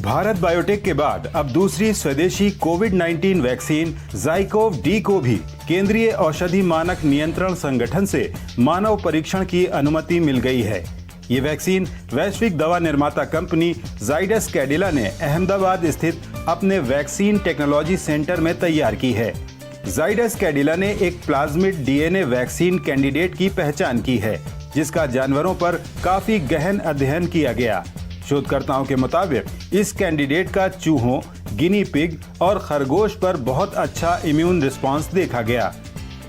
Bharat biotech के बाद अब दूसरी स्वदेशी कोविड-19 वैक्सीन ज़ाइकोव डी को भी केंद्रीय औषधि मानक नियंत्रण संगठन से मानव परीक्षण की अनुमति मिल गई है। ये वैक्सीन वैश्विक दवा निर्माता कंपनी जाइडस कैडिला ने अहमदाबाद स्थित अपने वैक्सीन टेक्नोलॉजी सेंटर में तैयार की है। जाइडस कैडिला ने एक प्लाज्मिड डीएनए वैक्सीन कैंडिडेट की पहचान की है, जिसका जानवरों पर काफी गहन अध्ययन किया गया। शोधकर्ताओं के मुताबिक इस कैंडिडेट का चूहों, गिनी पिग और खरगोश पर बहुत अच्छा इम्यून रिस्पांस देखा गया।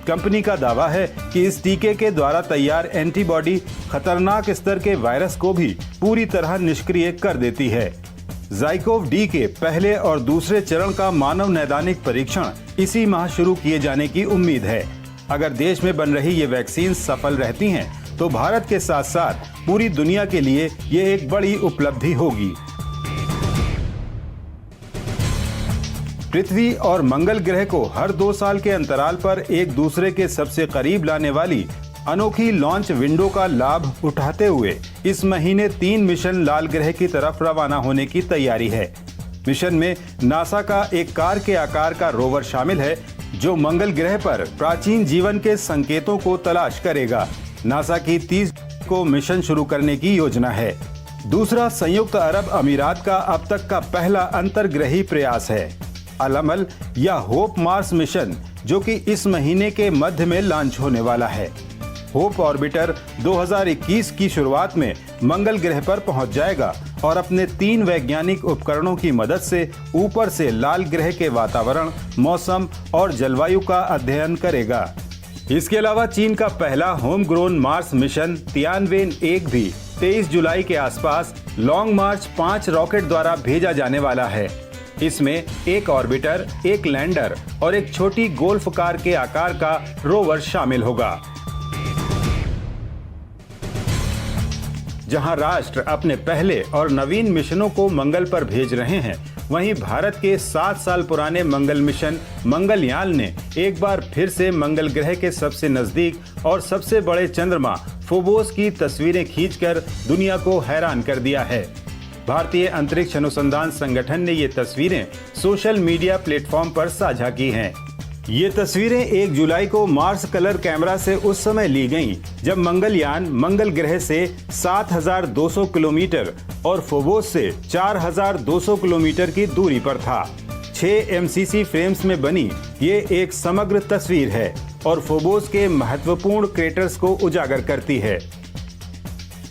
कंपनी का दावा है कि इस टीके के द्वारा तैयार एंटीबॉडी खतरनाक स्तर के वायरस को भी पूरी तरह निष्क्रिय कर देती है। ज़ाइकोव डी के पहले और दूसरे चरण का मानव नैदानिक परीक्षण इसी माह शुरू किए जाने की उम्मीद है। अगर देश में बन रही ये वैक्सीन सफल रहती हैं, तो भारत के साथ साथ पूरी दुनिया के लिए ये एक बड़ी उपलब्धि होगी। पृथ्वी और मंगल ग्रह को हर 2 साल के अंतराल पर एक दूसरे के सबसे करीब लाने वाली अनोखी लॉन्च विंडो का लाभ उठाते हुए इस महीने 3 मिशन लाल ग्रह की तरफ रवाना होने की तैयारी है। मिशन में नासा का एक कार के आकार का रोवर शामिल है, जो मंगल ग्रह पर प्राचीन जीवन के संकेतों को तलाश करेगा। नासा की 30 को मिशन शुरू करने की योजना है। दूसरा संयुक्त अरब अमीरात का अब तक का पहला अंतर्ग्रही प्रयास है, अल-अमल या होप मार्स मिशन, जो कि इस महीने के मध्य में लॉन्च होने वाला है। होप ऑर्बिटर 2021 की शुरुआत में मंगल ग्रह पर पहुंच जाएगा और अपने 3 वैज्ञानिक उपकरणों की मदद से ऊपर से लाल ग्रह के वातावरण, मौसम और जलवायु का अध्ययन करेगा। इसके अलावा चीन का पहला होम ग्रोन मार्स मिशन तियानवेन-1 भी 23 जुलाई के आसपास लॉन्ग मार्च 5 रॉकेट द्वारा भेजा जाने वाला है। इसमें एक ऑर्बिटर, एक लैंडर और एक छोटी गोल्फ कार के आकार का रोवर शामिल होगा। जहां राष्ट्र अपने पहले और नवीन मिशनों को मंगल पर भेज रहे हैं, वहीं भारत के 7 साल पुराने मंगल मिशन मंगलयान ने एक बार फिर से मंगल ग्रह के सबसे नजदीक और सबसे बड़े चंद्रमा फोबोस की तस्वीरें खींचकर दुनिया को हैरान कर दिया है। भारतीय अंतरिक्ष अनुसंधान संगठन ने ये तस्वीरें सोशल मीडिया प्लेटफॉर्म पर साझा की हैं। ये तस्वीरें 1 जुलाई को मार्स कलर कैमरा से उस समय ली गईं, जब मंगलयान मंगल ग्रह से 7,200 किलोमीटर और फोबोस से 4,200 किलोमीटर की दूरी पर था। 6 MCC फ्रेम्स में बनी ये एक समग्र तस्वीर है और फोबोस के महत्वपूर्ण क्रेटर्स को उजागर करती है।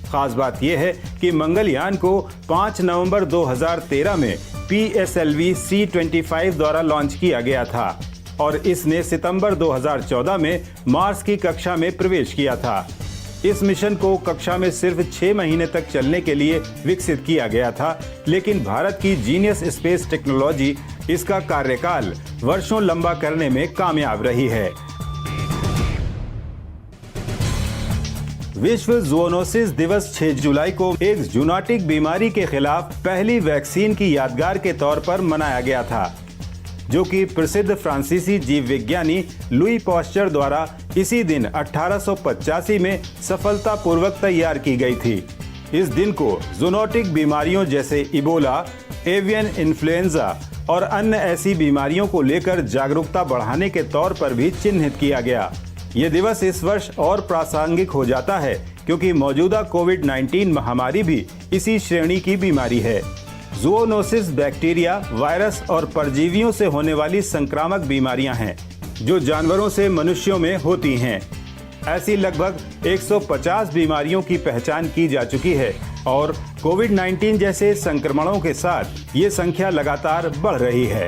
खास बात यह है कि मंगलयान को 5 नवंबर 2013 में PSLV C-25 द्वारा लॉन्च किया गया था और इसने सितंबर 2014 में मार्स की कक्षा में प्रवेश किया था। इस मिशन को कक्षा में सिर्फ 6 महीने तक चलने के लिए विकसित किया गया था, लेकिन भारत की जीनियस स्पेस टेक्नोलॉजी इसका कार्यकाल वर्षों लंबा करने में कामयाब रही है। विश्व ज़ूनोसिस दिवस 6 जुलाई को एक जूनोटिक बीमारी के खिलाफ पहली वैक्सीन की यादगार के तौर पर मनाया गया था, जो कि प्रसिद्ध फ्रांसीसी जीव विज्ञानी लुई पास्चर द्वारा इसी दिन 1885 में सफलतापूर्वक तैयार की गई थी। इस दिन को जूनोटिक बीमारियों जैसे इबोला, एवियन इन्फ्लुएंजा और अन्य ऐसी बीमारियों को लेकर जागरूकता बढ़ाने के तौर पर भी चिन्हित किया गया। ये दिवस इस वर्ष और प्रासंगिक हो जाता है, क्योंकि मौजूदा कोविड-19 महामारी भी इसी श्रेणी की बीमारी है। ज़ूनोसिस बैक्टीरिया, वायरस और परजीवियों से होने वाली संक्रामक बीमारियां हैं, जो जानवरों से मनुष्यों में होती हैं। ऐसी लगभग 150 बीमारियों की पहचान की जा चुकी है और कोविड-19 जैसे संक्रमणों के साथ ये संख्या लगातार बढ़ रही है।